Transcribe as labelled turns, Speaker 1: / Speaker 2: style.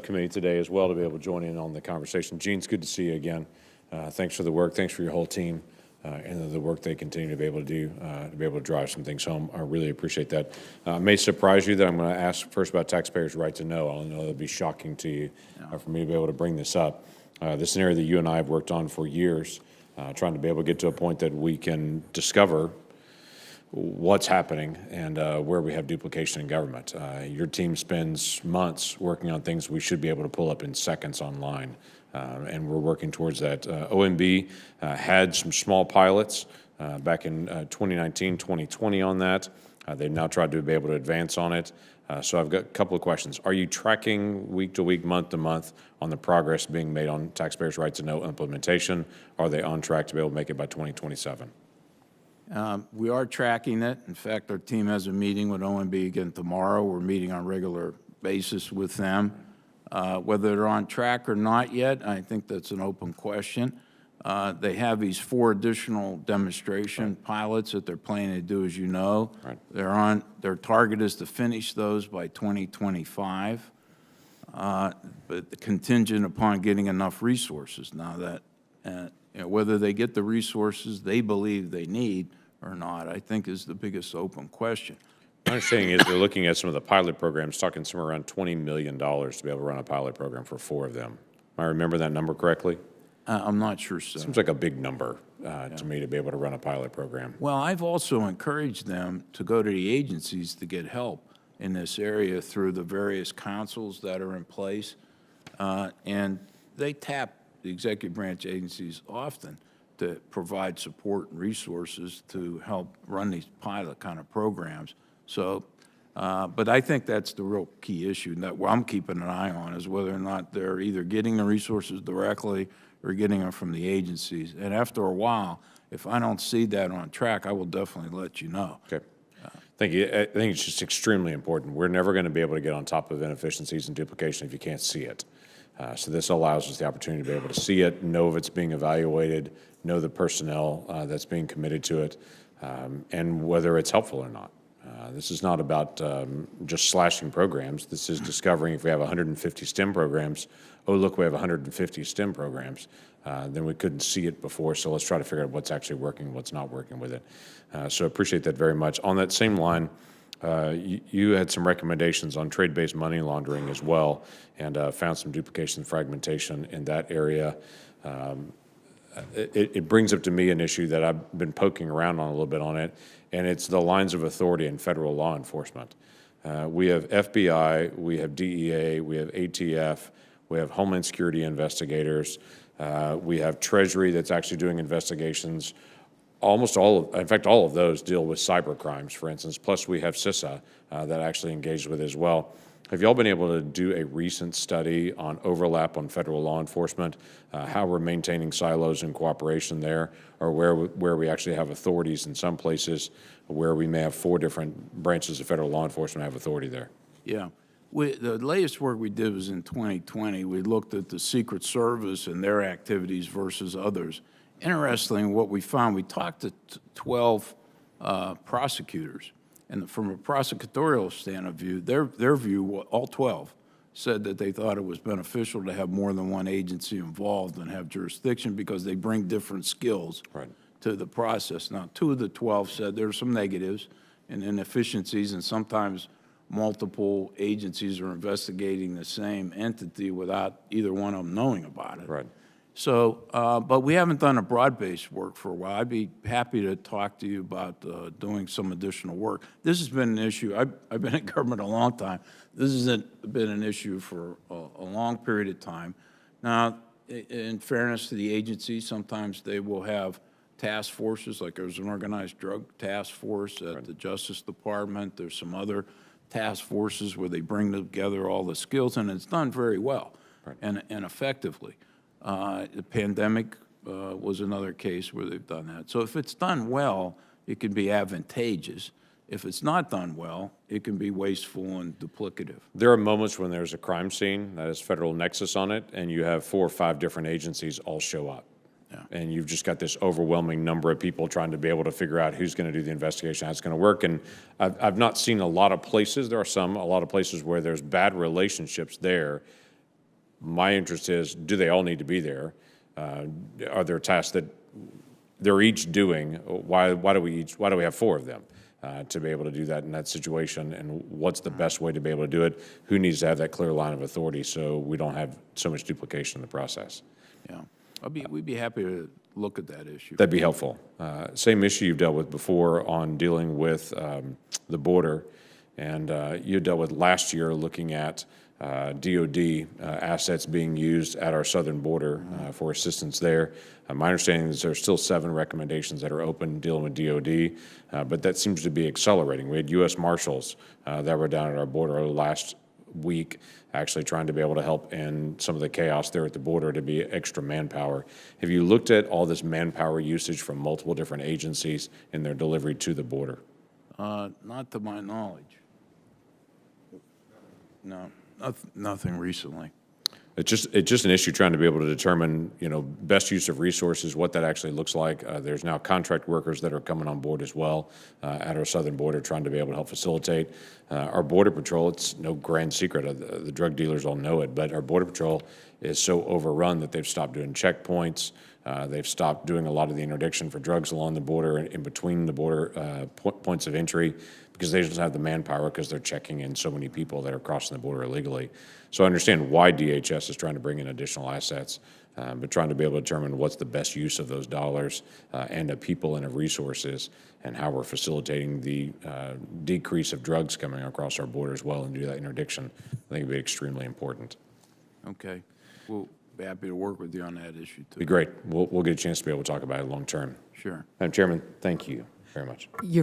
Speaker 1: subcommittee today as well to be able to join in on the conversation. Gene, it's good to see you again. Thanks for the work. Thanks for your whole team and the work they continue to be able to do to be able to drive some things home. I really appreciate that. It may surprise you that I'm going to ask first about taxpayers' right to know. I know it'll be shocking to you for me to be able to bring this up. This is an area that you and I have worked on for years, trying to be able to get to a point that we can discover what's happening and where we have duplication in government. Your team spends months working on things we should be able to pull up in seconds online, and we're working towards that. OMB had some small pilots back in 2019, 2020 on that. They've now tried to be able to advance on it. So I've got a couple of questions. Are you tracking week to week, month to month on the progress being made on taxpayers' right to know implementation? Are they on track to be able to make it by 2027?
Speaker 2: We are tracking it. In fact, our team has a meeting with OMB again tomorrow. We're meeting on a regular basis with them. Whether they're on track or not yet, I think that's an open question. They have these 4 additional demonstration pilots that they're planning to do, as you know. Right. Their target is to finish those by 2025, but contingent upon getting enough resources. Now that whether they get the resources they believe they need or not, I think is the biggest open question.
Speaker 1: My understanding is they're looking at some of the pilot programs, talking somewhere around $20 million to be able to run a pilot program for 4 of them. Am I remember that number correctly?
Speaker 2: I'm not sure so.
Speaker 1: Seems like a big number to me to be able to run a pilot program.
Speaker 2: Well, I've also encouraged them to go to the agencies to get help in this area through the various councils that are in place. And they tap the executive branch agencies often to provide support and resources to help run these pilot kind of programs. So, but I think that's the real key issue that I'm keeping an eye on is whether or not they're either getting the resources directly or getting them from the agencies. And after a while, if I don't see that on track, I will definitely let you know.
Speaker 1: Okay. Thank you. I think it's just extremely important. We're never going to be able to get on top of inefficiencies and duplication if you can't see it. So this allows us the opportunity to be able to see it, know if it's being evaluated, know the personnel that's being committed to it, and whether it's helpful or not. This is not about just slashing programs. This is discovering if we have 150 STEM programs, oh, look, we have 150 STEM programs, then we couldn't see it before, so let's try to figure out what's actually working, what's not working with it. So I appreciate that very much. On that same line, you had some recommendations on trade-based money laundering as well, and found some duplication and fragmentation in that area. It brings up to me an issue that I've been poking around on a little bit on it, and it's the lines of authority in federal law enforcement. We have FBI, we have DEA, we have ATF, we have Homeland Security investigators, we have Treasury that's actually doing investigations. Almost all of, in fact, all of those deal with cyber crimes, for instance, plus we have CISA that actually engaged with as well. Have you all been able to do a recent study on overlap on federal law enforcement, how we're maintaining silos and cooperation there, or where we actually have authorities in some places where we may have 4 different branches of federal law enforcement have authority there?
Speaker 2: Yeah. The latest work we did was in 2020. We looked at the Secret Service and their activities versus others. Interestingly, what we found, we talked to 12 prosecutors. And from a prosecutorial stand of view, their view, all 12, said that they thought it was beneficial to have more than one agency involved and have jurisdiction because they bring different skills to the process. Now, 2 of the 12 said there are some negatives and inefficiencies, and sometimes multiple agencies are investigating the same entity without either one of them knowing about it.
Speaker 1: Right.
Speaker 2: So, but we haven't done a broad-based work for a while. I'd be happy to talk to you about doing some additional work. This has been an issue. I've been in government a long time. This has been an issue for a long period of time. Now, in fairness to the agency, sometimes they will have task forces, like there's an organized drug task force at the Justice Department. There's some other task forces where they bring together all the skills, and it's done very well and effectively. The pandemic was another case where they've done that. So if it's done well, it can be advantageous. If it's not done well, it can be wasteful and duplicative.
Speaker 1: There are moments when there's a crime scene that has federal nexus on it, and you have 4 or 5 different agencies all show up. Yeah. And you've just got this overwhelming number of people trying to be able to figure out who's going to do the investigation, how it's going to work. And I've not seen a lot of places, there are a lot of places where there's bad relationships there. My interest is, do they all need to be there? Are there tasks that they're each doing? Why do we have four of them to be able to do that in that situation? And what's the best way to be able to do it? Who needs to have that clear line of authority so we don't have so much duplication in the process?
Speaker 2: Yeah. We'd be happy to look at that issue.
Speaker 1: That'd be helpful. Same issue you've dealt with before on dealing with the border, and you dealt with last year looking at DOD assets being used at our southern border for assistance there. My understanding is there's still 7 recommendations that are open dealing with DOD, but that seems to be accelerating. We had U.S. Marshals that were down at our border last week actually trying to be able to help in some of the chaos there at the border to be extra manpower. Have you looked at all this manpower usage from multiple different agencies in their delivery to the border?
Speaker 2: Not to my knowledge. No, nothing recently.
Speaker 1: It's just an issue trying to be able to determine, best use of resources, what that actually looks like. There's now contract workers that are coming on board as well at our southern border, trying to be able to help facilitate. Our Border Patrol, it's no grand secret, the drug dealers all know it, but our Border Patrol is so overrun that they've stopped doing checkpoints. They've stopped doing a lot of the interdiction for drugs along the border and in between the border points of entry because they just have the manpower because they're checking in so many people that are crossing the border illegally. So I understand why DHS is trying to bring in additional assets, but trying to be able to determine what's the best use of those dollars and of people and of resources and how we're facilitating the decrease of drugs coming across our border as well and do that interdiction. I think it'd be extremely important.
Speaker 2: Okay. We'll be happy to work with you on that issue, too.
Speaker 1: Be great. We'll get a chance to be able to talk about it long term.
Speaker 2: Sure.
Speaker 1: Madam Chairman, thank you very much.
Speaker 3: You're very